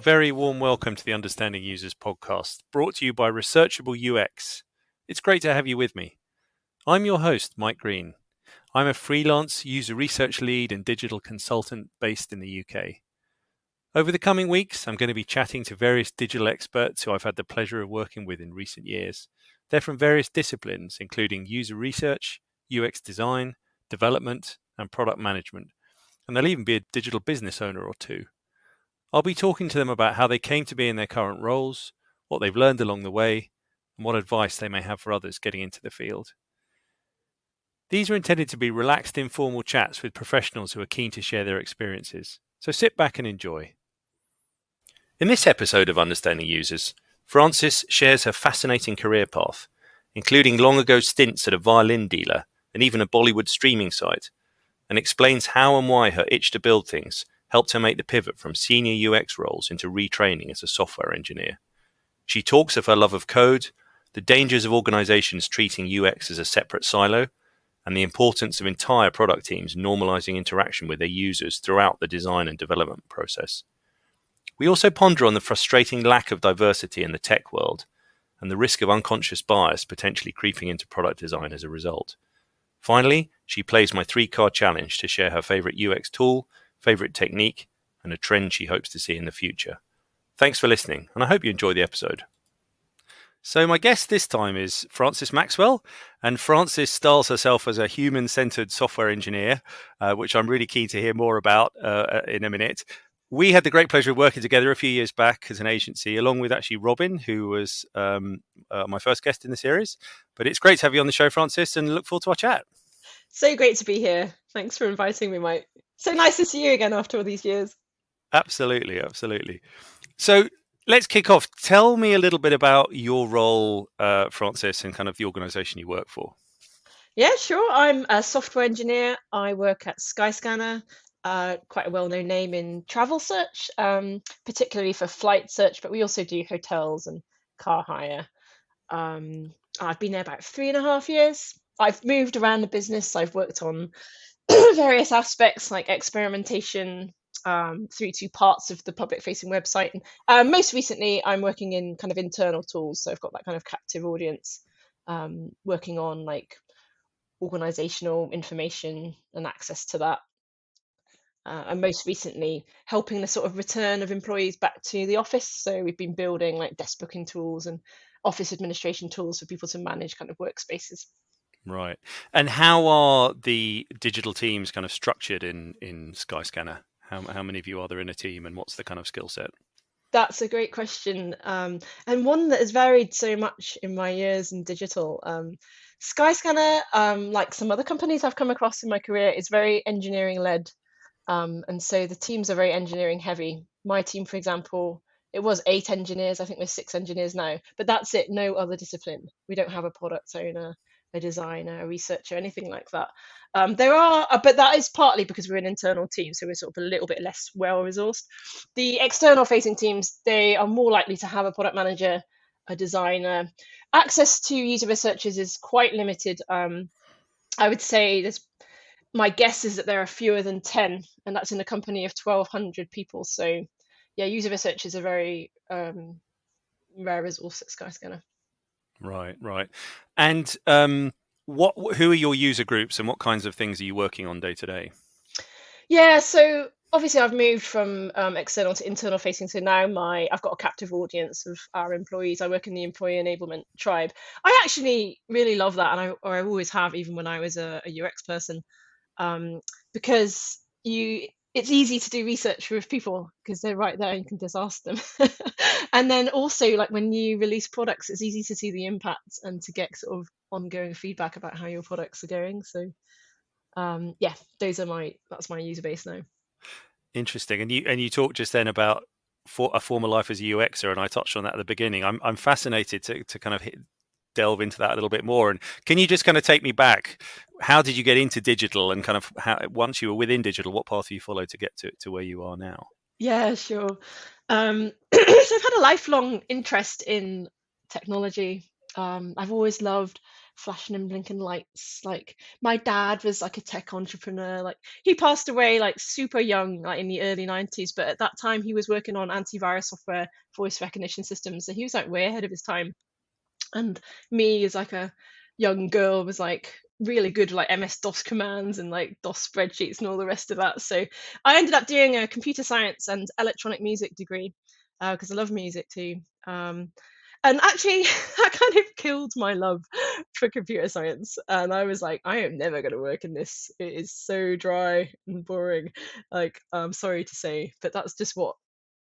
very warm welcome to the Understanding Users podcast, brought to you by Researchable UX. It's great to have you with me. I'm your host, Mike Green. I'm a freelance user research lead and digital consultant based in the UK. Over the coming weeks, I'm going to be chatting to various digital experts who I've had the pleasure of working with in recent years. They're from various disciplines, including user research, UX design, development, and product management. And there'll even be a digital business owner or two. I'll be talking to them about how they came to be in their current roles, what they've learned along the way, and what advice they may have for others getting into the field. These are intended to be relaxed, informal chats with professionals who are keen to share their experiences. So sit back and enjoy. In this episode of Understanding Users, Frances shares her fascinating career path, including long ago stints at a violin dealer and even a Bollywood streaming site, and explains how and why her itch to build things helped her make the pivot from senior UX roles into retraining as a software engineer. She talks of her love of code, the dangers of organizations treating UX as a separate silo, and the importance of entire product teams normalising interaction with their users throughout the design and development process. We also ponder on the frustrating lack of diversity in the tech world and the risk of unconscious bias potentially creeping into product design as a result. Finally, she plays my 3-card challenge to share her favourite UX tool, favourite technique, and a trend she hopes to see in the future. Thanks for listening, and I hope you enjoy the episode. So my guest this time is Frances Maxwell, and Frances styles herself as a human-centred software engineer, which I'm really keen to hear more about in a minute. We had the great pleasure of working together a few years back as an agency, along with actually Robin, who was my first guest in the series. But it's great to have you on the show, Frances, and look forward to our chat. So great to be here. Thanks for inviting me, Mike. So nice to see you again after all these years. Absolutely. So let's kick off. Tell me a little bit about your role, Frances, and kind of the organisation you work for. Yeah, sure. I'm a software engineer. I work at Skyscanner, quite a well-known name in travel search, particularly for flight search, but we also do hotels and car hire. I've been there about 3.5 years. I've moved around the business. I've worked on various aspects like experimentation through to parts of the public-facing website. And most recently, I'm working in kind of internal tools. So I've got that kind of captive audience, working on like organizational information and access to that. And most recently, helping the sort of return of employees back to the office. So we've been building like desk booking tools and office administration tools for people to manage kind of workspaces. Right. And how are the digital teams kind of structured in Skyscanner? How many of you are there in a team, and what's the kind of skill set? That's a great question, and one that has varied so much in my years in digital. Skyscanner, like some other companies I've come across in my career, is very engineering led, and so the teams are very engineering heavy. My team, for example, it was 8 engineers. I think there's 6 engineers now, but that's it. No other discipline. We don't have a product owner, a designer, a researcher, anything like that. There are, but that is partly because we're an internal team, so we're sort of a little bit less well-resourced. The external-facing teams, they are more likely to have a product manager, a designer. Access to user researchers is quite limited. I would say my guess is that there are fewer than 10, and that's in a company of 1,200 people. So, yeah, user researchers are very rare resource at Skyscanner. Right. And who are your user groups, and what kinds of things are you working on day to day? Yeah, so obviously I've moved from external to internal facing. So now I've got a captive audience of our employees. I work in the employee enablement tribe. I actually really love that, and I always have, even when I was a UX person, because it's easy to do research with people because they're right there and you can just ask them. And then also, like when you release products, it's easy to see the impact and to get sort of ongoing feedback about how your products are going. So yeah, that's my user base now. Interesting. And you talked just then about a former life as a UXer, and I touched on that at the beginning. I'm fascinated to kind of delve into that a little bit more. And can you just kind of take me back? How did you get into digital, and kind of once you were within digital, what path you followed to get to where you are now? Yeah, sure. So I've had a lifelong interest in technology. I've always loved flashing and blinking lights. Like my dad was like a tech entrepreneur. Like he passed away like super young, like in the early 90s. But at that time, he was working on antivirus software, voice recognition systems. So he was like way ahead of his time. And me as like a young girl was like really good like MS DOS commands and like DOS spreadsheets and all the rest of that. So I ended up doing a computer science and electronic music degree because I love music too. And actually, that kind of killed my love for computer science. And I was like, I am never going to work in this. It is so dry and boring. Like, I'm sorry to say, but that's just what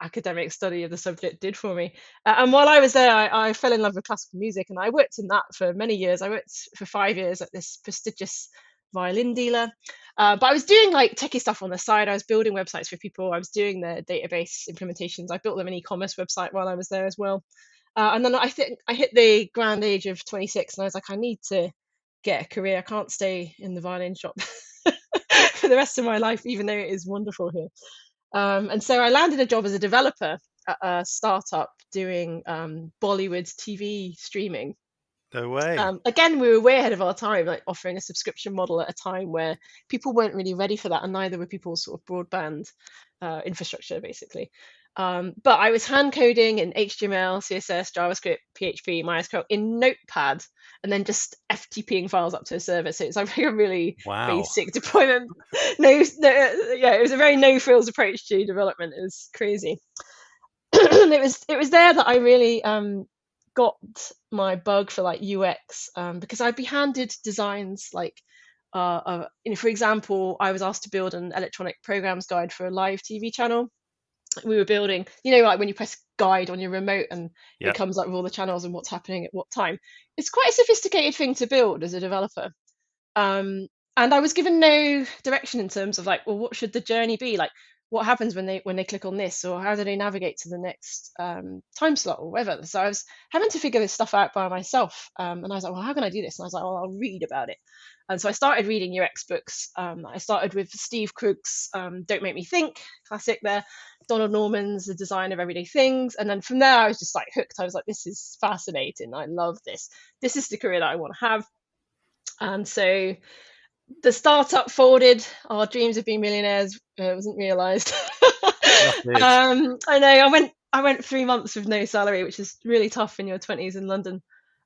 academic study of the subject did for me. And while I was there, I fell in love with classical music, and I worked in that for many years. I worked for 5 years at this prestigious violin dealer. But I was doing like techie stuff on the side. I was building websites for people. I was doing their database implementations. I built them an e-commerce website while I was there as well. And then I think I hit the grand age of 26, and I was like, I need to get a career. I can't stay in the violin shop for the rest of my life, even though it is wonderful here. And so I landed a job as a developer at a startup doing Bollywood TV streaming. No way. Again, we were way ahead of our time, like offering a subscription model at a time where people weren't really ready for that, and neither were people's sort of broadband infrastructure, basically. But I was hand coding in HTML, CSS, JavaScript, PHP, MySQL in Notepad, and then just FTPing files up to a server. So it's like a really Wow. basic deployment. Yeah, it was a very no frills approach to development. It was crazy. It was there that I really got my bug for like UX because I'd be handed designs like for example, I was asked to build an electronic programs guide for a live TV channel. We were building, like when you press guide on your remote and it Yep. comes up with all the channels and what's happening at what time. It's quite a sophisticated thing to build as a developer. Um, and I was given no direction in terms of like, well, what should the journey be? Like, what happens when they click on this, or how do they navigate to the next time slot or whatever? So I was having to figure this stuff out by myself. And I was like, well, how can I do this? And I was like, well, I'll read about it. And so I started reading UX books. I started with Steve Krug's Don't Make Me Think, classic there. Donald Norman's The Design of Everyday Things. And then from there, I was just like hooked. I was like, this is fascinating. I love this. This is the career that I want to have. And so the startup folded. Our dreams of being millionaires wasn't realised. I know. I went 3 months with no salary, which is really tough in your 20s in London.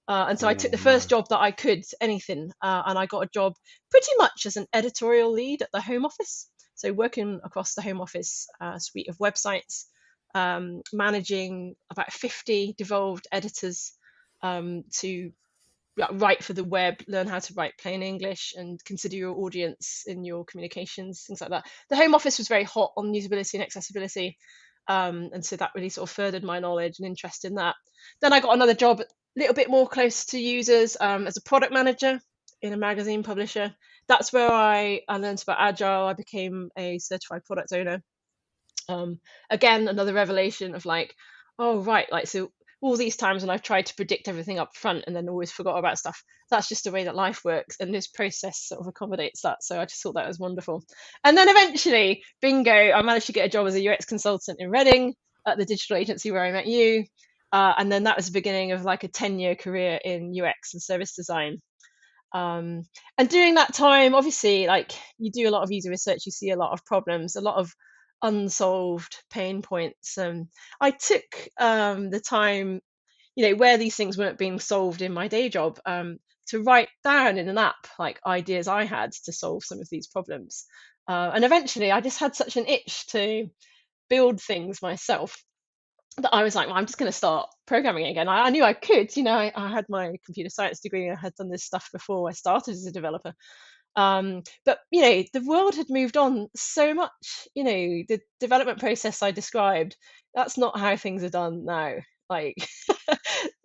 And so I took the first job that I could, anything, and I got a job pretty much as an editorial lead at the Home Office. So working across the Home Office suite of websites, managing about 50 devolved editors to write for the web, learn how to write plain English, and consider your audience in your communications, things like that. The Home Office was very hot on usability and accessibility, and so that really sort of furthered my knowledge and interest in that. Then I got another job, a little bit more close to users, as a product manager in a magazine publisher. That's where I learned about Agile. I became a certified product owner. Again, another revelation of like, oh right, like so all these times when I've tried to predict everything up front and then always forgot about stuff, that's just the way that life works, and this process sort of accommodates that. So I just thought that was wonderful. And then eventually, bingo, I managed to get a job as a UX consultant in Reading at the digital agency where I met you. And then that was the beginning of like a 10-year career in UX and service design. And during that time, obviously, like you do a lot of user research, you see a lot of problems, a lot of unsolved pain points. I took the time, where these things weren't being solved in my day job, to write down in an app like ideas I had to solve some of these problems. And eventually, I just had such an itch to build things myself that I was like, well, I'm just going to start programming again. I knew I could, I had my computer science degree. I had done this stuff before I started as a developer. But the world had moved on so much. The development process I described, that's not how things are done now, like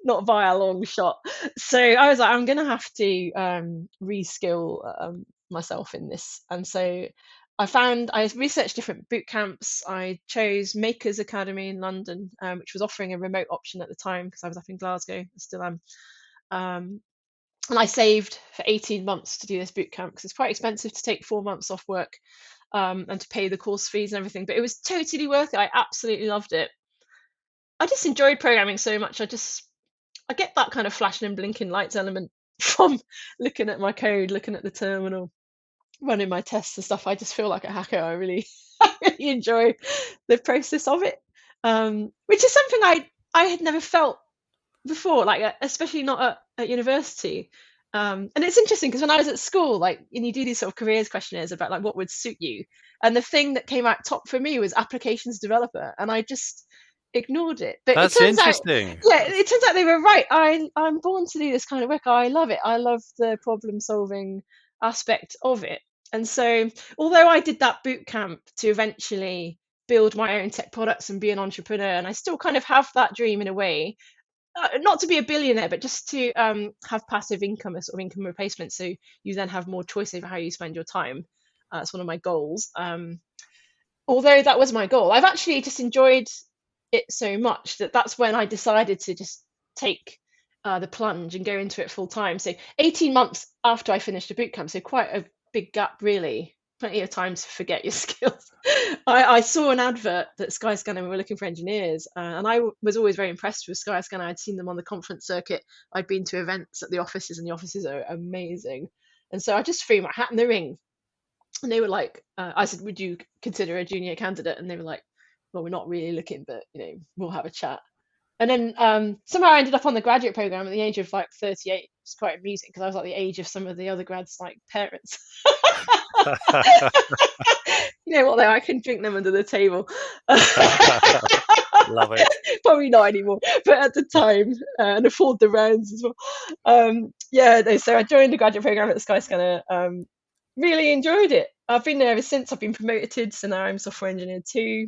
not by a long shot. So I was like, I'm gonna have to reskill myself in this. And so I researched different boot camps. I chose Makers Academy in London, which was offering a remote option at the time because I was up in Glasgow. I still am. And I saved for 18 months to do this boot camp because it's quite expensive to take 4 months off work and to pay the course fees and everything. But it was totally worth it. I absolutely loved it. I just enjoyed programming so much. I get that kind of flashing and blinking lights element from looking at my code, looking at the terminal, running my tests and stuff. I just feel like a hacker. I really, I really enjoy the process of it, which is something I had never felt before, like especially not at university. And it's interesting because when I was at school, like, and you do these sort of careers questionnaires about like what would suit you, and the thing that came out top for me was applications developer, and I just ignored it. But it That's turns out, interesting. yeah, it turns out they were right. I'm born to do this kind of work. I love it. I love the problem solving aspect of it. And so, although I did that boot camp to eventually build my own tech products and be an entrepreneur, and I still kind of have that dream in a way, not to be a billionaire, but just to have passive income, a sort of income replacement, so you then have more choice over how you spend your time. That's one of my goals. Although that was my goal, I've actually just enjoyed it so much that that's when I decided to just take the plunge and go into it full time. So 18 months after I finished a boot camp, so quite a big gap, really. Plenty of time to forget your skills. I saw an advert that Skyscanner were looking for engineers, and was always very impressed with Skyscanner. I'd seen them on the conference circuit. I'd been to events at the offices, and the offices are amazing. And so I just threw my hat in the ring. And they were like, I said, would you consider a junior candidate? And they were like, well, we're not really looking, but we'll have a chat. And then somehow I ended up on the graduate program at the age of like 38. It's quite amusing because I was like the age of some of the other grads, like parents. You know what, though? I can drink them under the table. Love it. Probably not anymore, but at the time, and afford the rounds as well. Yeah, no, so I joined the graduate program at the Skyscanner. Really enjoyed it. I've been there ever since. I've been promoted, so now I'm software engineer too.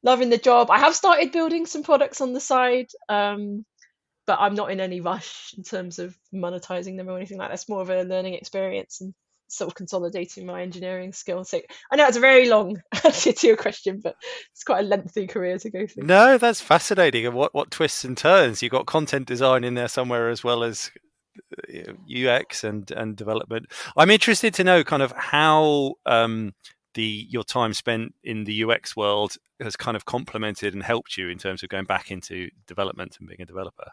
Loving the job. I have started building some products on the side, but I'm not in any rush in terms of monetizing them or anything like that. It's more of a learning experience and sort of consolidating my engineering skills. So I know it's a very long answer to your question, but it's quite a lengthy career to go through. No, that's fascinating. And what twists and turns. You've got content design in there somewhere as well as UX and development. I'm interested to know kind of how your time spent in the UX world has kind of complemented and helped you in terms of going back into development and being a developer.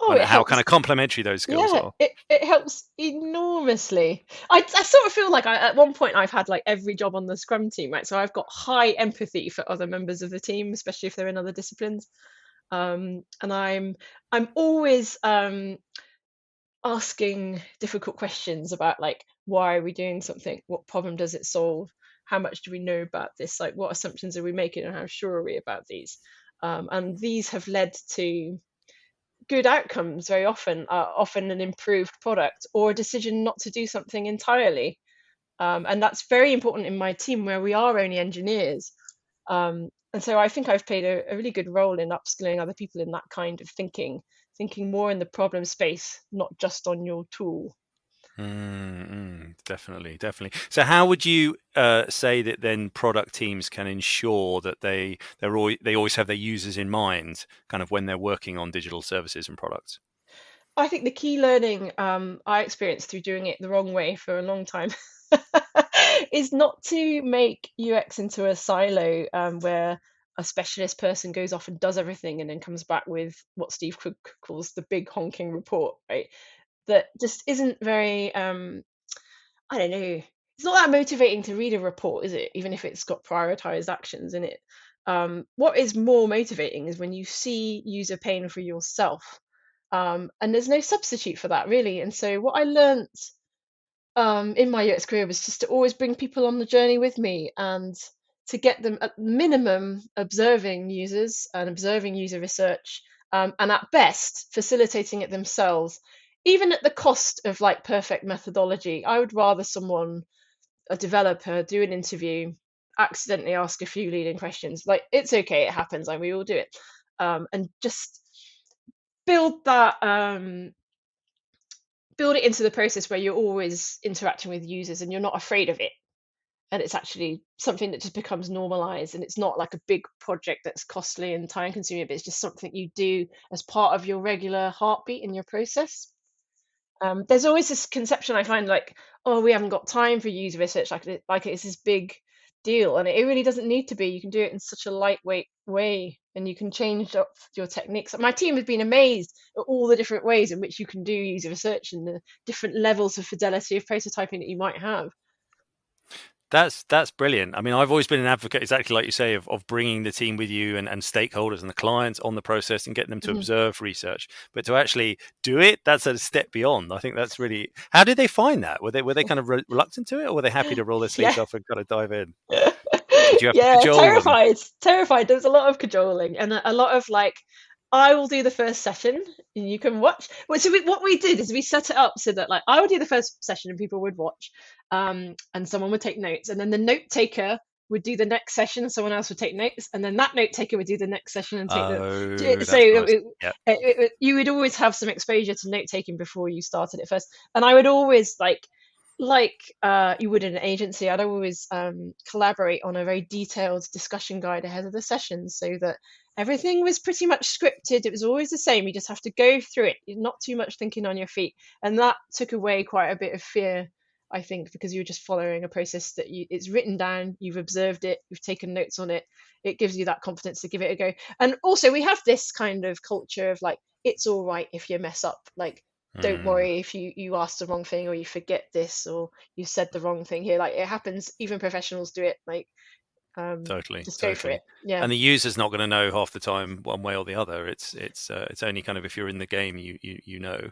Oh, And it how kind helps. of complementary those skills Yeah, are. it helps enormously. I sort of feel like at one point I've had like every job on the Scrum team, right? So I've got high empathy for other members of the team, especially if they're in other disciplines. And I'm always asking difficult questions about like why are we doing something? What problem does it solve? How much do we know about this? Like what assumptions are we making and how sure are we about these? And these have led to good outcomes very often, often an improved product or a decision not to do something entirely. And that's very important in my team where we are only engineers. And so I think I've played a really good role in upskilling other people in that kind of thinking more in the problem space, not just on your tool. Definitely, definitely. So, how would you say that then product teams can ensure that they always have their users in mind, kind of when they're working on digital services and products? I think the key learning I experienced through doing it the wrong way for a long time is not to make UX into a silo where a specialist person goes off and does everything and then comes back with what Steve Cook calls the big honking report, right? That just isn't very, I don't know, it's not that motivating to read a report, is it? Even if it's got prioritized actions in it. What is more motivating is when you see user pain for yourself. And there's no substitute for that, really. And so, what I learned in my UX career was just to always bring people on the journey with me and to get them at minimum observing users and observing user research, and at best facilitating it themselves, even at the cost of like perfect methodology. I would rather someone, a developer, do an interview, accidentally ask a few leading questions. Like, it's okay, it happens, like we all do it, and just build that build it into the process where you're always interacting with users and you're not afraid of it, and it's actually something that just becomes normalized, and it's not like a big project that's costly and time consuming, but it's just something you do as part of your regular heartbeat in your process. There's always this conception I find like, oh, we haven't got time for user research, like it's this big deal, and it really doesn't need to be. You can do it in such a lightweight way, and you can change up your techniques. My team has been amazed at all the different ways in which you can do user research and the different levels of fidelity of prototyping that you might have. That's brilliant. I mean, I've always been an advocate, exactly like you say, of bringing the team with you and stakeholders and the clients on the process and getting them to observe research. But to actually do it, that's a step beyond. I think that's really. How did they find that? Were they kind of reluctant to it, or were they happy to roll their sleeves Yeah. up and kind of dive in? Did you have to Yeah, cajole them? terrified. There's a lot of cajoling and a lot of like, I will do the first session and you can watch. Well, so what we did is we set it up so that like I would do the first session and people would watch, and someone would take notes, and then the note taker would do the next session, and someone else would take notes, and then that note taker would do the next session and take the. Oh, So that's nice. Yeah. you would always have some exposure to note taking before you started it first, and I would always like you would in an agency, I'd always collaborate on a very detailed discussion guide ahead of the session so that everything was pretty much scripted. It was always the same. You just have to go through it, not too much thinking on your feet. And that took away quite a bit of fear, I think, because you're just following a process that it's written down, you've observed it, you've taken notes on it. It gives you that confidence to give it a go. And also, we have this kind of culture of like, it's all right if you mess up. Like, don't worry if you ask the wrong thing or you forget this or you said the wrong thing here. Like, it happens. Even professionals do it. Like, Totally. just go for it. Yeah. And the user's not going to know half the time one way or the other. It's only kind of if you're in the game, you know.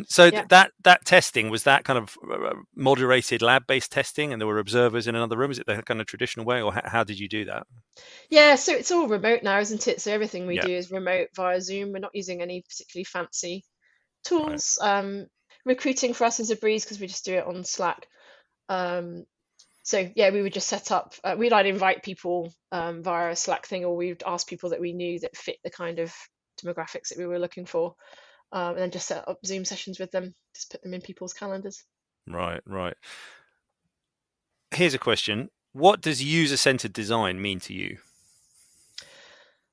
So Yeah. that testing, was that kind of moderated lab-based testing, and there were observers in another room? Is it the kind of traditional way, or how did you do that? Yeah, so it's all remote now, isn't it? So everything we Yeah. do is remote via Zoom. We're not using any particularly fancy Right. tools. Recruiting for us is a breeze because we just do it on Slack. So yeah, we would just set up. We'd either invite people via a Slack thing, or we'd ask people that we knew that fit the kind of demographics that we were looking for, and then just set up Zoom sessions with them. Just put them in people's calendars. Right. Here's a question: what does user-centered design mean to you?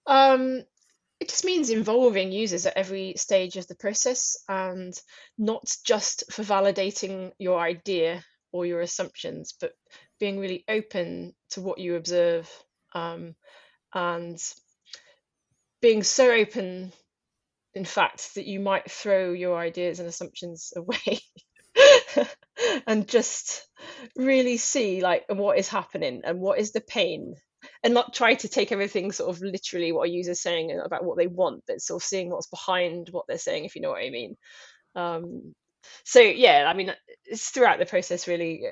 Um, it just means involving users at every stage of the process and not just for validating your idea or your assumptions, but being really open to what you observe, and being so open, in fact, that you might throw your ideas and assumptions away and just really see like what is happening and what is the pain, and not try to take everything sort of literally what a user's saying about what they want, but sort of seeing what's behind what they're saying, if you know what I mean. um, so yeah, I mean, it's throughout the process really.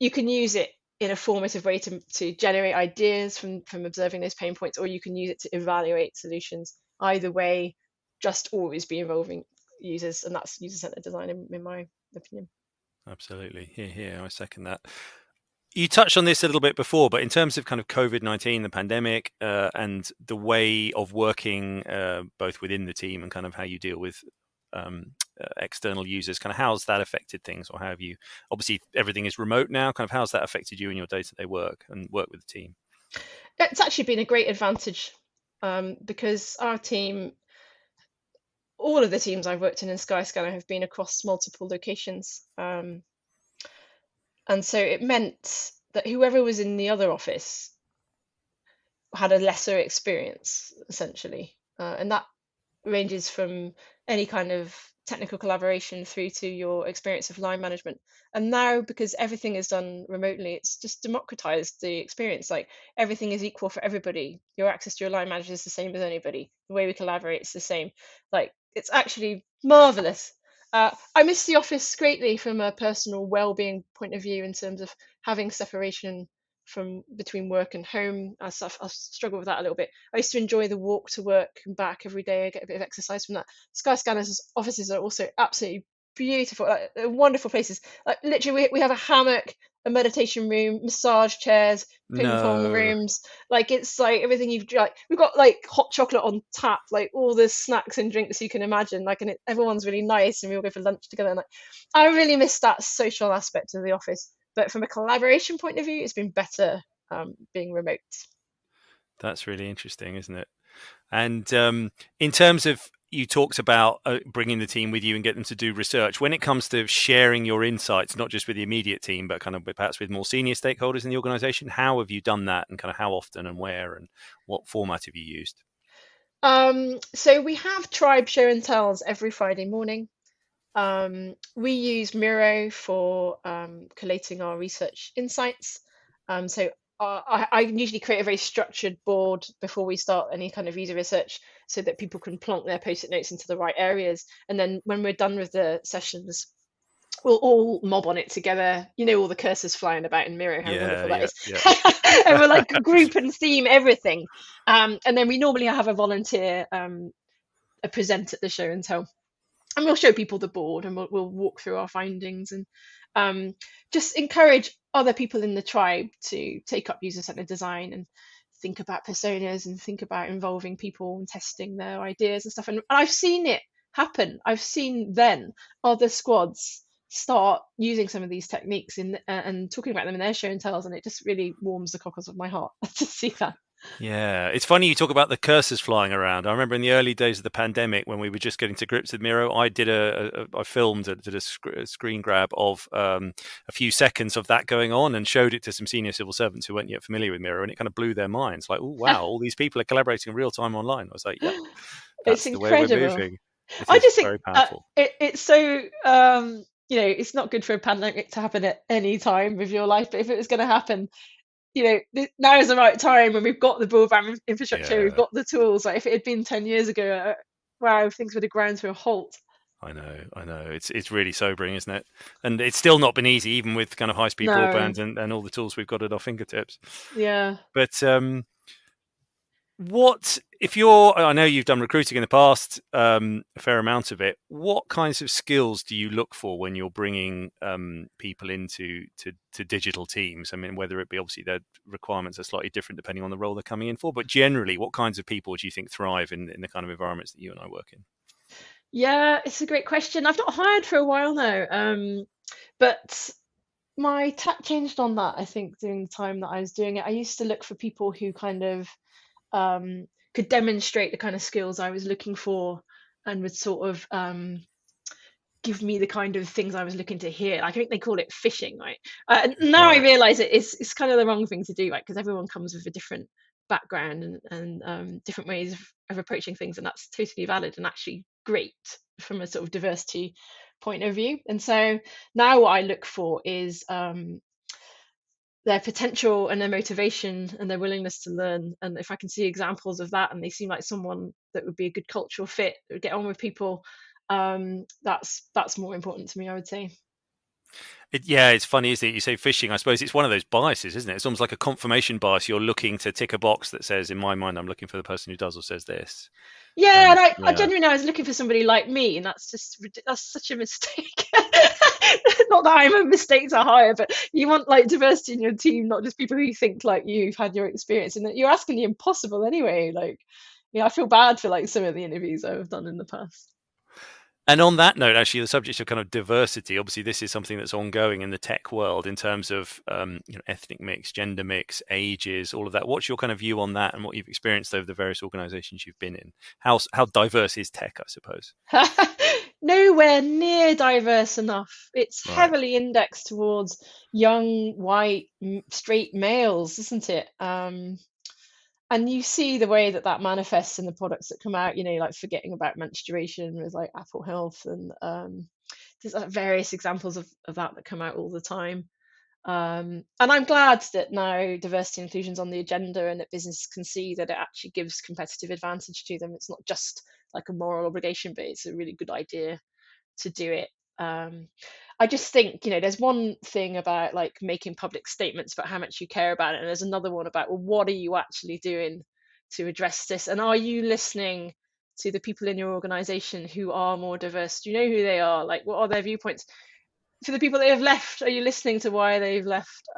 You can use it in a formative way to generate ideas from observing those pain points, or you can use it to evaluate solutions. Either way, just always be involving users, and that's user-centered design in my opinion. Absolutely. Here, I second that. You touched on this a little bit before, but in terms of kind of COVID-19, the pandemic, and the way of working, both within the team and kind of how you deal with external users, kind of how's that affected things, or how have you? Obviously, everything is remote now. Kind of how's that affected you in your day-to-day work and work with the team? It's actually been a great advantage, because our team, all of the teams I've worked in Skyscanner have been across multiple locations, and so it meant that whoever was in the other office had a lesser experience essentially, and that ranges from any kind of technical collaboration through to your experience of line management. And now, because everything is done remotely, it's just democratized the experience. Like, everything is equal for everybody. Your access to your line manager is the same as anybody. The way we collaborate is the same. Like, it's actually marvelous. I miss the office greatly from a personal well-being point of view in terms of having separation from between work and home. I struggle with that a little bit. I used to enjoy the walk to work and back every day. I get a bit of exercise from that. Skyscanner's offices are also absolutely beautiful, like, wonderful places. Like, literally, we have a hammock, a meditation room, massage chairs, ping pong No, rooms. Like, it's like everything like. We've got like hot chocolate on tap, like all the snacks and drinks you can imagine. Like, and everyone's really nice, and we all go for lunch together. And like, I really miss that social aspect of the office. But from a collaboration point of view, it's been better being remote. that's really interesting, isn't it? And in terms of you talked about bringing the team with you and get them to do research. When it comes to sharing your insights, not just with the immediate team, but kind of perhaps with more senior stakeholders in the organization, how have you done that, and kind of how often and where and what format have you used? So we have tribe show and tells every Friday morning. We use Miro for collating our research insights. So I usually create a very structured board before we start any kind of user research so that people can plonk their post-it notes into the right areas. And then when we're done with the sessions, we'll all mob on it together. You know, all the cursors flying about in Miro, how Yeah, wonderful that yeah, is. yeah. And we'll like group and theme everything. And then we normally have a volunteer present at the show and tell, and we'll show people the board, and we'll walk through our findings, and just encourage other people in the tribe to take up user-centered design and think about personas and think about involving people and testing their ideas and stuff. And I've seen it happen. I've seen then other squads start using some of these techniques in and talking about them in their show and tells, and it just really warms the cockles of my heart to see that. Yeah, it's funny you talk about the cursors flying around. I remember in the early days of the pandemic when we were just getting to grips with Miro, I did I filmed, did a screen grab of a few seconds of that going on and showed it to some senior civil servants who weren't yet familiar with Miro, and it kind of blew their minds. Like, oh wow, all these people are collaborating in real time online. I was like, yep, It's that's the way we're incredible. moving. It I is just think very powerful. it's so it's not good for a pandemic to happen at any time of your life, but if it was going to happen, now is the right time when we've got the broadband infrastructure, we've Yeah, got the tools. Like if it had been 10 years ago, wow, things would have ground to a halt. I know. It's really sobering, isn't it? And it's still not been easy, even with kind of high speed No, broadband and all the tools we've got at our fingertips. yeah. But what if you're? I know you've done recruiting in the past, a fair amount of it. What kinds of skills do you look for when you're bringing people into to digital teams? I mean, whether it be obviously their requirements are slightly different depending on the role they're coming in for, but generally, what kinds of people do you think thrive in the kind of environments that you and I work in? Yeah, it's a great question. I've not hired for a while now, but my tack changed on that, I think, during the time that I was doing it. I used to look for people who kind of could demonstrate the kind of skills I was looking for and would sort of give me the kind of things I was looking to hear. I think they call it fishing, right? Now I Right. realize it's kind of the wrong thing to do, right? Because everyone comes with a different background and different ways of approaching things, and that's totally valid and actually great from a sort of diversity point of view. And so now what I look for is their potential and their motivation and their willingness to learn. And if I can see examples of that and they seem like someone that would be a good cultural fit, that would get on with people, that's more important to me, I would say. Yeah, it's funny, isn't it? You say phishing. I suppose it's one of those biases, isn't it? It's almost like a confirmation bias. You're looking to tick a box that says, in my mind, I'm looking for the person who does or says this. Yeah, And and I yeah, genuinely I was looking for somebody like me, and that's such a mistake. Not that I'm a mistake to hire, but you want like diversity in your team, not just people who think like you've had your experience, and that you're asking the impossible anyway. Like, I feel bad for like some of the interviews I've done in the past. and on that note, actually, the subject of kind of diversity. Obviously, this is something that's ongoing in the tech world in terms of ethnic mix, gender mix, ages, all of that. What's your kind of view on that, and what you've experienced over the various organisations you've been in? How diverse is tech? I suppose. Nowhere near diverse enough. It's Right. heavily indexed towards young, white, straight males, isn't it? And you see the way that that manifests in the products that come out, like forgetting about menstruation with like Apple Health, and there's like various examples of that come out all the time. And I'm glad that now diversity and inclusion's on the agenda and that businesses can see that it actually gives competitive advantage to them. It's not just like a moral obligation, but it's a really good idea to do it. I just think, there's one thing about like making public statements about how much you care about it, and there's another one about, well, what are you actually doing to address this? And are you listening to the people in your organization who are more diverse? Do you know who they are? Like, what are their viewpoints? For the people that have left, are you listening to why they've left?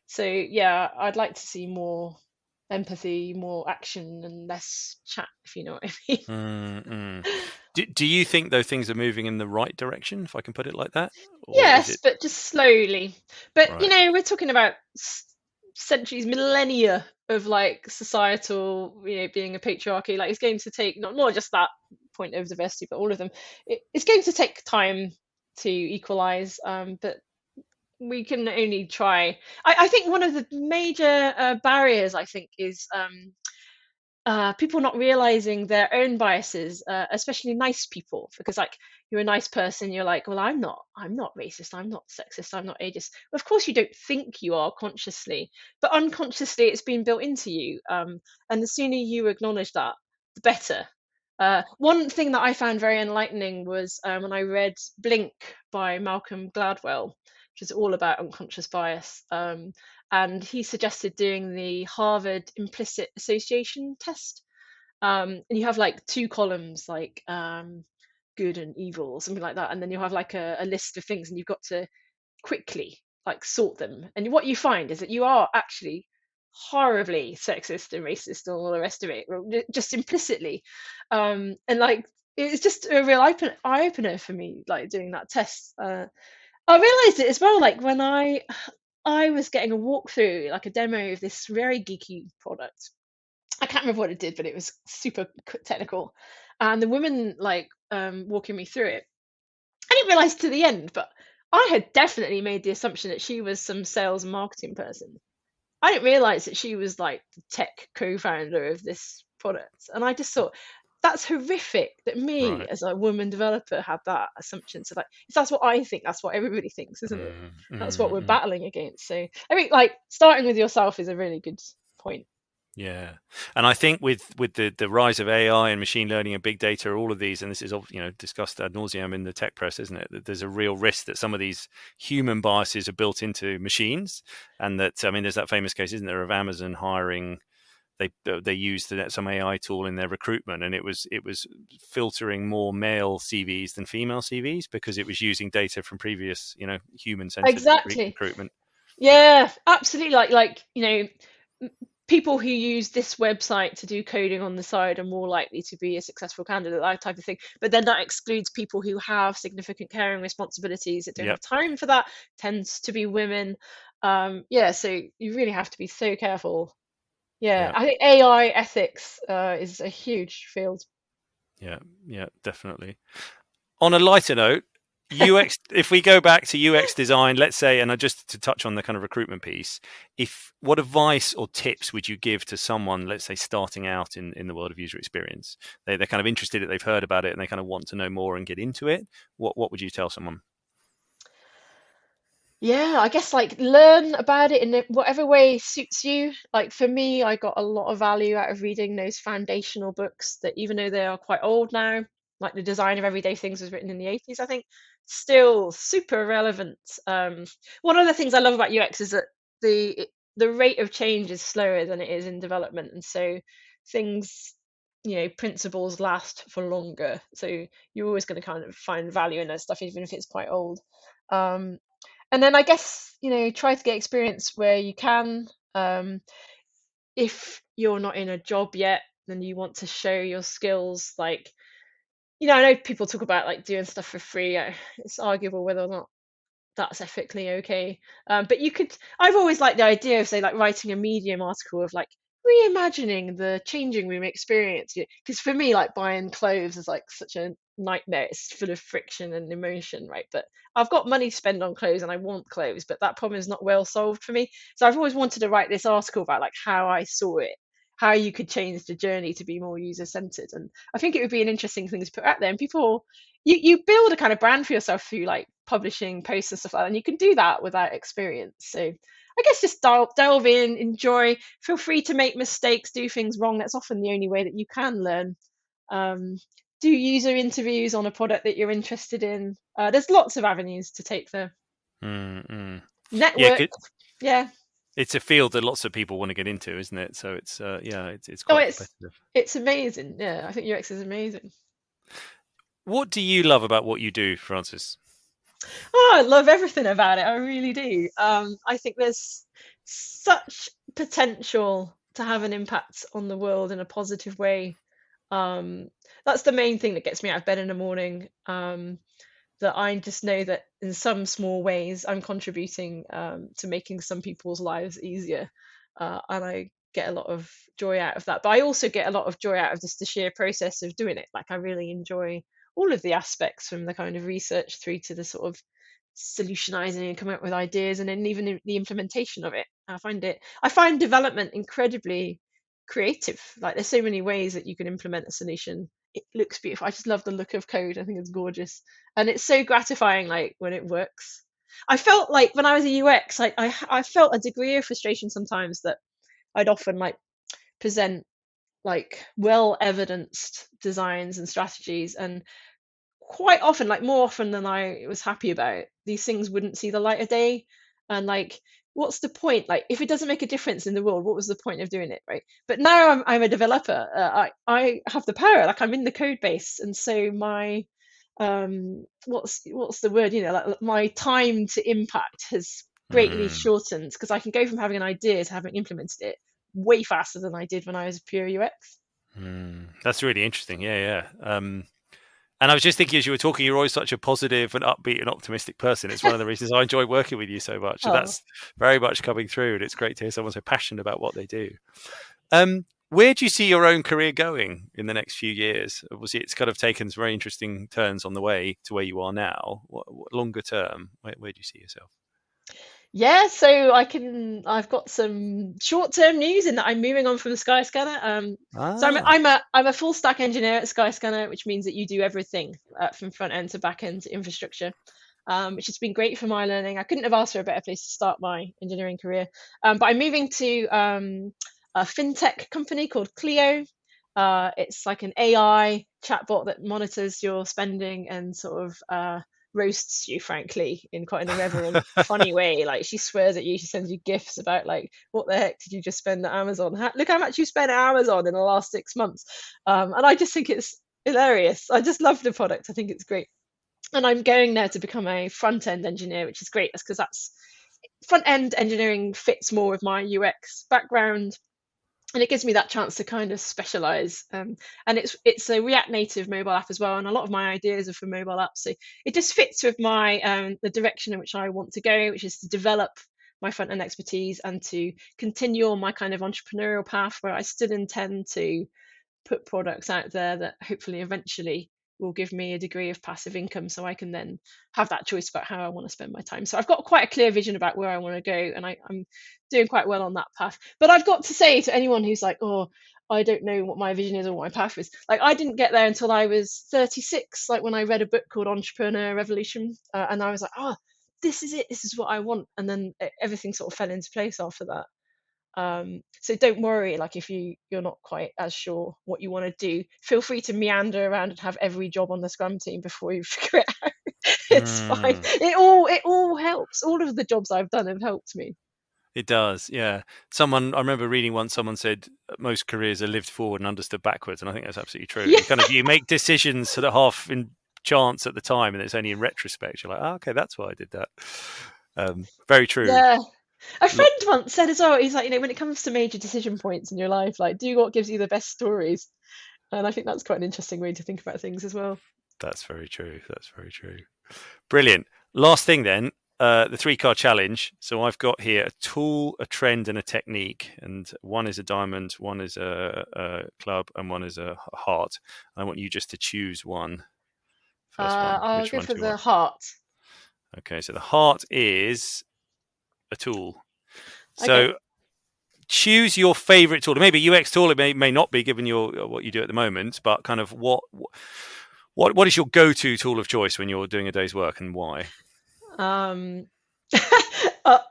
So yeah, I'd like to see more empathy, more action, and less chat, if you know what I mean. Mm-mm. Do you think though things are moving in the right direction, if I can put it like that, or is Yes, it but just slowly. But right? we're talking about centuries, millennia of like societal, being a patriarchy. Like it's going to take not just that point of diversity, but all of them, it's going to take time to equalize. But we can only try. I think one of the major barriers, I think, is people not realizing their own biases, especially nice people, because like you're a nice person, you're like, well, I'm not racist, I'm not sexist, I'm not ageist. Of course, you don't think you are consciously, but unconsciously, it's been built into you. And the sooner you acknowledge that, the better. One thing that I found very enlightening was when I read Blink by Malcolm Gladwell, which is all about unconscious bias. And he suggested doing the Harvard implicit association test. And you have like two columns, like good and evil, something like that, and then you have like a list of things, and you've got to quickly like sort them. And what you find is that you are actually horribly sexist and racist and all the rest of it, just implicitly. And like it's just a real eye opener for me, like doing that test. I realized it as well, like when I was getting a walkthrough, like a demo of this very geeky product. I can't remember what it did, but it was super technical. And the woman like walking me through it, I didn't realize to the end, but I had definitely made the assumption that she was some sales and marketing person. I didn't realize that she was like the tech co-founder of this product. And I just thought that's horrific that me Right. as a woman developer had that assumption. So like if that's what I think, that's what everybody thinks, isn't it? Mm, That's what mm, we're mm. battling against. So I think like starting with yourself is a really good point. Yeah, and I think with the rise of AI and machine learning and big data, all of these, and this is discussed ad nauseum in the tech press, isn't it? That there's a real risk that some of these human biases are built into machines, and that, I mean, there's that famous case, isn't there, of Amazon hiring, they used some AI tool in their recruitment, and it was filtering more male CVs than female CVs because it was using data from previous human centered Exactly. recruitment. Yeah, absolutely. Like people who use this website to do coding on the side are more likely to be a successful candidate, that type of thing. But then that excludes people who have significant caring responsibilities that don't have Yep. time for that, tends to be women. Yeah, so you really have to be so careful. Yeah, Yeah. I think AI ethics is a huge field. Yeah. Yeah. Definitely. On a lighter note, UX, if we go back to UX design, let's say, and just to touch on the kind of recruitment piece, what advice or tips would you give to someone, let's say, starting out in the world of user experience? They're kind of interested, that they've heard about it and they kind of want to know more and get into it. What would you tell someone? Yeah, I guess like learn about it in whatever way suits you. Like for me, I got a lot of value out of reading those foundational books that even though they are quite old now, like the design of everyday things was written in the 80s, I think, still super relevant. One of the things I love about UX is that the rate of change is slower than it is in development, and so things, principles last for longer. So you're always going to kind of find value in that stuff, even if it's quite old. Um, and then I guess, try to get experience where you can. If you're not in a job yet, then you want to show your skills. Like, I know people talk about like doing stuff for free. It's arguable whether or not that's ethically okay. But I've always liked the idea of, say, like writing a Medium article of like reimagining the changing room experience. Because for me, like buying clothes is like such a nightmare. It's full of friction and emotion, right? But I've got money to spend on clothes and I want clothes, but that problem is not well solved for me. So I've always wanted to write this article about like how I saw it, how you could change the journey to be more user centered. And I think it would be an interesting thing to put out there. And people, you build a kind of brand for yourself through like publishing posts and stuff like that, and you can do that without experience. So I guess just delve in, enjoy, feel free to make mistakes, do things wrong. That's often the only way that you can learn. Do user interviews on a product that you're interested in. There's lots of avenues to take there. Mm-hmm. Yeah, Network. Yeah. it's a field that lots of people want to get into, isn't it? So it's it's Oh, quite competitive. it's amazing. Yeah, I think UX is amazing. What do you love about what you do, Francis? Oh, I love everything about it. I really do. I think there's such potential to have an impact on the world in a positive way. Um, that's the main thing that gets me out of bed in the morning. That I just know that in some small ways I'm contributing to making some people's lives easier. And I get a lot of joy out of that. But I also get a lot of joy out of just the sheer process of doing it. Like I really enjoy all of the aspects, from the kind of research through to the sort of solutionizing and coming up with ideas, and then even the implementation of it. I find development incredibly creative. Like there's so many ways that you can implement a solution. It looks beautiful. I just love the look of code. I think it's gorgeous, and it's so gratifying like when it works. I felt like when I was a UX, I felt a degree of frustration sometimes that I'd often like present like well evidenced designs and strategies, and quite often, like more often than I was happy about, these things wouldn't see the light of day. And like, what's the point? Like, if it doesn't make a difference in the world, what was the point of doing it, right? But now I'm a developer. I have the power. Like, I'm in the code base, and so my what's the word? You know, like my time to impact has greatly Mm. shortened, because I can go from having an idea to having implemented it way faster than I did when I was pure UX. That's really interesting. Yeah. And I was just thinking, as you were talking, you're always such a positive and upbeat and optimistic person. It's one of the reasons I enjoy working with you so much. And Oh. that's very much coming through. And it's great to hear someone so passionate about what they do. Where do you see your own career going in the next few years? Obviously, it's kind of taken some very interesting turns on the way to where you are now. What longer term, where do you see yourself? Yeah, so I've got some short-term news in that I'm moving on from Skyscanner. So Ah. I'm a full stack engineer at Skyscanner, which means that you do everything from front end to back end to infrastructure, which has been great for my learning. I couldn't have asked for a better place to start my engineering career. But I'm moving to a fintech company called Clio. It's like an AI chatbot that monitors your spending and sort of roasts you, frankly, in quite an irreverent, funny way. Like she swears at you, she sends you gifs about like, what the heck did you just spend at Amazon? Look how much you spent at Amazon in the last 6 months. And I just think it's hilarious. I just love the product. I think it's great. And I'm going there to become a front end engineer, which is great, because that's front end engineering fits more with my UX background, and it gives me that chance to kind of specialize. And it's a React Native mobile app as well, and a lot of my ideas are for mobile apps. So it just fits with my the direction in which I want to go, which is to develop my front end expertise and to continue on my kind of entrepreneurial path, where I still intend to put products out there that hopefully eventually will give me a degree of passive income, so I can then have that choice about how I want to spend my time. So I've got quite a clear vision about where I want to go, and I'm doing quite well on that path. But I've got to say to anyone who's like, oh, I don't know what my vision is or what my path is, like I didn't get there until I was 36, like when I read a book called Entrepreneur Revolution, and I was like, oh, this is it, this is what I want. And then everything sort of fell into place after that. So don't worry, like if you're not quite as sure what you want to do, feel free to meander around and have every job on the Scrum team before you figure it out. It's fine. Mm. It all helps. All of the jobs I've done have helped me. It does, yeah. I remember reading once, someone said most careers are lived forward and understood backwards, and I think that's absolutely true. Yeah. You make decisions sort of half in chance at the time, and it's only in retrospect you're like, oh, okay, that's why I did that. Very true. Yeah. A friend once said as well, he's like, when it comes to major decision points in your life, like do what gives you the best stories. And I think that's quite an interesting way to think about things as well. That's very true. That's very true. Brilliant. Last thing then, the 3-card challenge. So I've got here a tool, a trend, and a technique. And one is a diamond, one is a club, and one is a heart. I want you just to choose one. First one. I'll Which go one for do you the want? heart. Okay, so the heart is a tool. Okay. So choose your favorite tool. Maybe UX tool. It may not be, given your what you do at the moment. But kind of what is your go-to tool of choice when you're doing a day's work, and why? Um,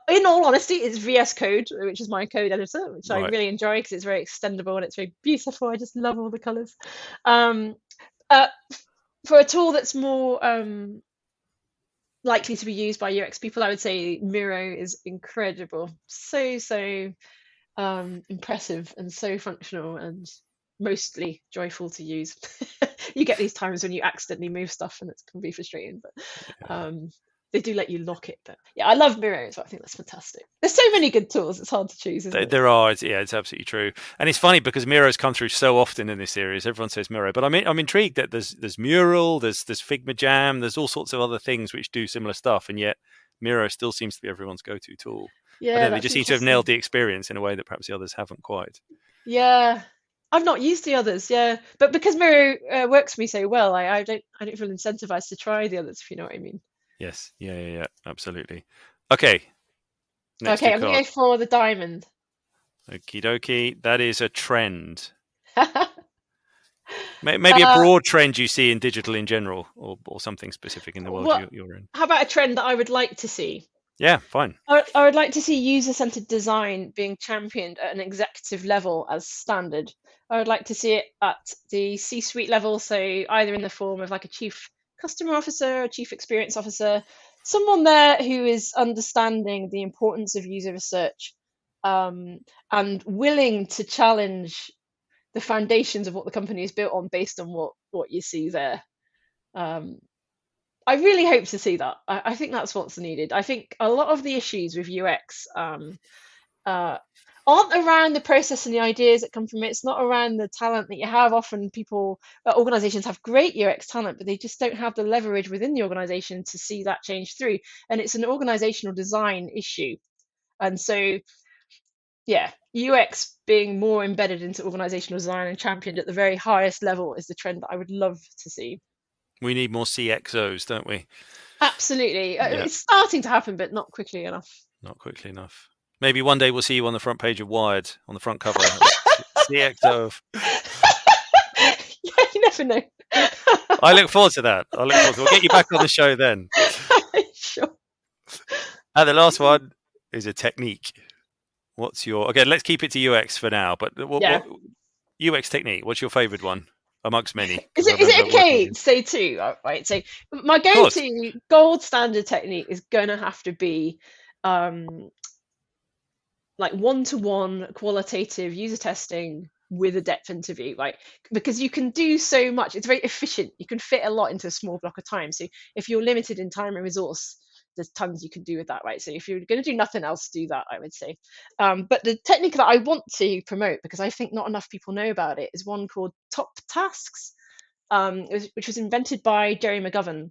in all honesty, it's VS Code, which is my code editor, which I Right. really enjoy because it's very extendable and it's very beautiful. I just love all the colors. Um, uh, for a tool that's more likely to be used by UX people, I would say Miro is incredible. So impressive and so functional and mostly joyful to use. You get these times when you accidentally move stuff and it can be frustrating, but they do let you lock it. But yeah, I love Miro, so I think that's fantastic. There's so many good tools, it's hard to choose, isn't it? There are, yeah, it's absolutely true, and it's funny because Miro's come through so often in this series. Everyone says Miro, but I'm intrigued that there's Mural, there's Figma Jam, there's all sorts of other things which do similar stuff, and yet Miro still seems to be everyone's go-to tool. I don't Yeah, know, they that's just seem to have nailed interesting. the experience in a way that perhaps the others haven't quite. Yeah. I've not used the others, yeah. But because Miro works for me so well, I don't feel incentivized to try the others, if you know what I mean. Yes, yeah, absolutely. Okay, next Okay, two I'm gonna go cards. for the diamond. Okie dokie, that is a trend. uh, Maybe a broad trend you see in digital in general, or something specific in the world what? you're in. How about a trend that I would like to see? Yeah, fine. I would like to see user-centered design being championed at an executive level as standard. I would like to see it at the C-suite level, so either in the form of like a chief customer officer, a chief experience officer, someone there who is understanding the importance of user research, and willing to challenge the foundations of what the company is built on based on what you see there. Um, I really hope to see that. I think that's what's needed. I think a lot of the issues with UX uh, aren't around the process and the ideas that come from it. It's not around the talent that you have. Often people, organizations have great UX talent, but they just don't have the leverage within the organization to see that change through. And it's an organizational design issue. And so, yeah, UX being more embedded into organizational design and championed at the very highest level is the trend that I would love to see. We need more CXOs, don't we? Absolutely. Yeah, It's starting to happen, but not quickly enough. not quickly enough. Maybe one day we'll see you on the front page of Wired, on the front cover. CXO. Yeah, you never know. I look forward to that. We'll get you back on the show then. Sure. And the last one is a technique. What's your... Okay, let's keep it to UX for now, but Yeah. what UX technique, what's your favorite one amongst many? Is Because I it remember working with okay you. to say two? Right. So my Of course. go-to gold standard technique is gonna have to be um, like one-to-one qualitative user testing with a depth interview, like because you can do so much. It's very efficient. You can fit a lot into a small block of time. So if you're limited in time and resource, there's tons you can do with that, right? So if you're going to do nothing else, do that, I would say. But the technique that I want to promote, because I think not enough people know about it, is one called top tasks, which was invented by Jerry McGovern.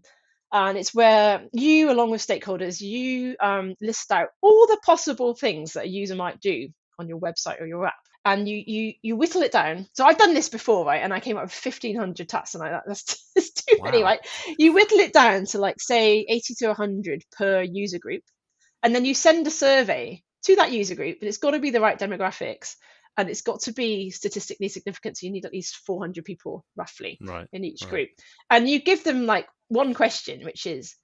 And it's where you, along with stakeholders, you list out all the possible things that a user might do on your website or your app, and you whittle it down. So I've done this before, right? And I came up with 1,500 tasks, and that's too many, Wow. right? You whittle it down to like say 80 to 100 per user group, and then you send a survey to that user group, but it's got to be the right demographics, and it's got to be statistically significant. So you need at least 400 people roughly Right. in each Right. group, and you give them like one question, which is,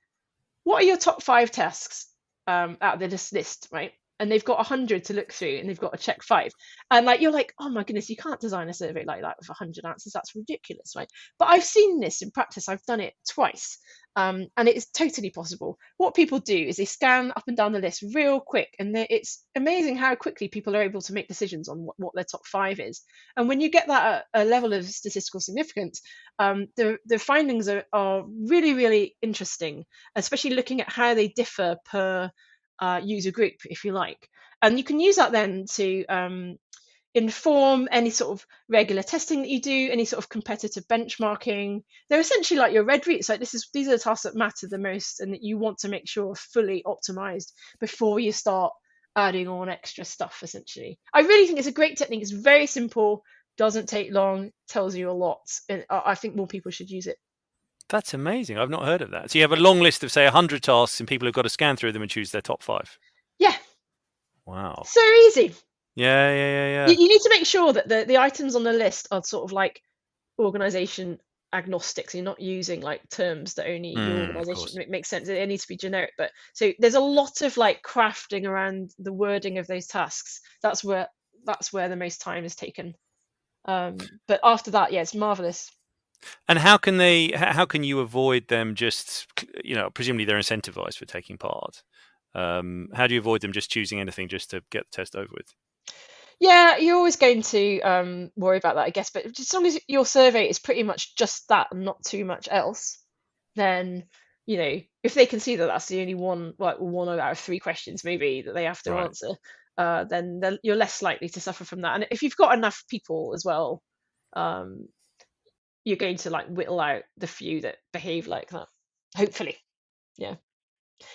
what are your top 5 tasks out of this list, right? And they've got 100 to look through, and they've got to check 5. And like you're like, oh my goodness, you can't design a survey like that with 100 answers. That's ridiculous, right? But I've seen this in practice. I've done it twice, and it's totally possible. What people do is they scan up and down the list real quick, and it's amazing how quickly people are able to make decisions on what their top 5 is. And when you get that at a level of statistical significance, the findings are really, really interesting, especially looking at how they differ per user group, if you like. And you can use that then to inform any sort of regular testing that you do, any sort of competitive benchmarking. They're essentially like your red routes. Like these are the tasks that matter the most and that you want to make sure are fully optimized before you start adding on extra stuff, essentially. I really think it's a great technique. It's very simple, doesn't take long, tells you a lot. And I think more people should use it. That's amazing. I've not heard of that. So you have a long list of, say, 100 tasks, and people have got to scan through them and choose their top 5. Yeah, Wow. so easy. Yeah. You need to make sure that the items on the list are sort of like organization agnostic. So you're not using like terms that only your Of organization course. makes sense. It needs to be generic. But so there's a lot of like crafting around the wording of those tasks. That's where the most time is taken. But after that, yeah, it's marvelous. And how can you avoid them just, presumably they're incentivized for taking part. How do you avoid them just choosing anything just to get the test over with? Yeah, you're always going to worry about that, I guess. But as long as your survey is pretty much just that and not too much else, then if they can see that that's the only one, like one out of 3 questions maybe that they have to Right. answer, then you're less likely to suffer from that. And if you've got enough people as well, um, you're going to like whittle out the few that behave like that. Hopefully, yeah.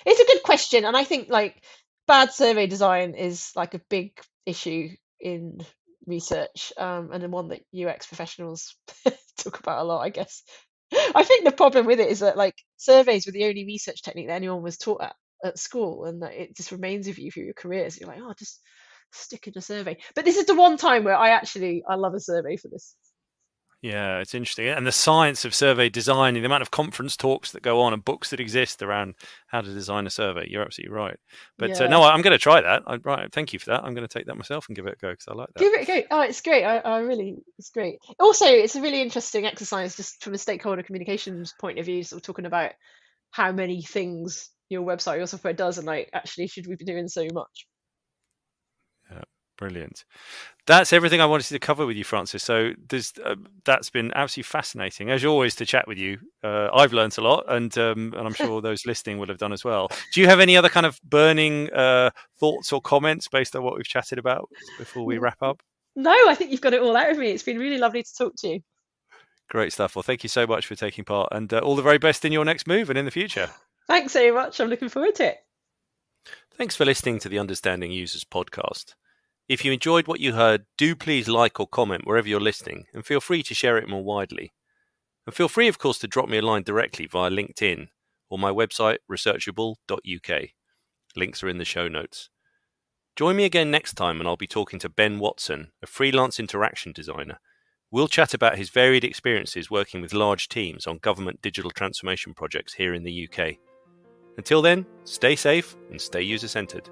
It's a good question, and I think like bad survey design is like a big issue in research, and then one that UX professionals talk about a lot, I guess. I think the problem with it is that like surveys were the only research technique that anyone was taught at school, and that it just remains with you for your career. So you're like, oh, just stick in a survey. But this is the one time where I love a survey for this. Yeah, it's interesting. And the science of survey design, the amount of conference talks that go on and books that exist around how to design a survey. You're absolutely right. But Yeah. no, I'm going to try that. Right, thank you for that. I'm going to take that myself and give it a go because I like that. Give it a go. Oh, it's great. I really, it's great. Also, it's a really interesting exercise just from a stakeholder communications point of view, sort of talking about how many things your website, your software does, and like, actually, should we be doing so much? Yeah, brilliant. That's everything I wanted to cover with you, Francis. So that's been absolutely fascinating, as always, to chat with you. I've learned a lot, and I'm sure those listening will have done as well. Do you have any other kind of burning thoughts or comments based on what we've chatted about before we wrap up? No, I think you've got it all out of me. It's been really lovely to talk to you. Great stuff. Well, thank you so much for taking part, and all the very best in your next move and in the future. Thanks so much. I'm looking forward to it. Thanks for listening to the Understanding Users podcast. If you enjoyed what you heard, do please like or comment wherever you're listening, and feel free to share it more widely. And feel free, of course, to drop me a line directly via LinkedIn or my website, researchable.uk. Links are in the show notes. Join me again next time, and I'll be talking to Ben Watson, a freelance interaction designer. We'll chat about his varied experiences working with large teams on government digital transformation projects here in the UK. Until then, stay safe and stay user-centered.